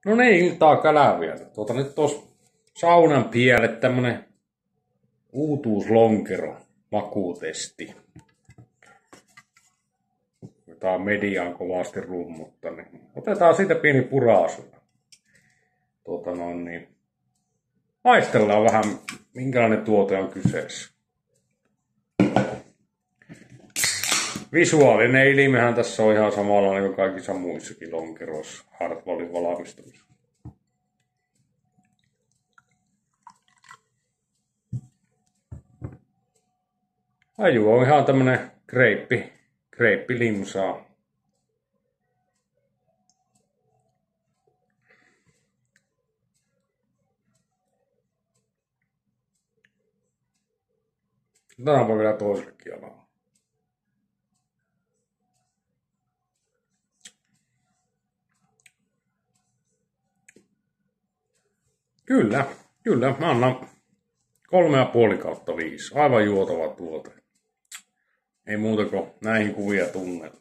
No niin, iltaa käläviä. Nyt tuossa saunan pielle tämmönen uutuuslonkero makuutesti. Tää on mediaan kovasti rummutta, niin otetaan siitä pieni puraasu. Maistellaan vähän, minkälainen tuote on kyseessä. Visuaalinen ilmehän tässä on ihan samanlainen kuin kaikissa muissakin lonkeroissa Hartwallin valmistamisessa. Aju on ihan tämmönen kreippilimsaa. Otetaanpa vielä toisellekin alalla. Kyllä, mä annan 3,5/5. Aivan juotava tuote. Ei muuta kuin näihin kuvia tunnella.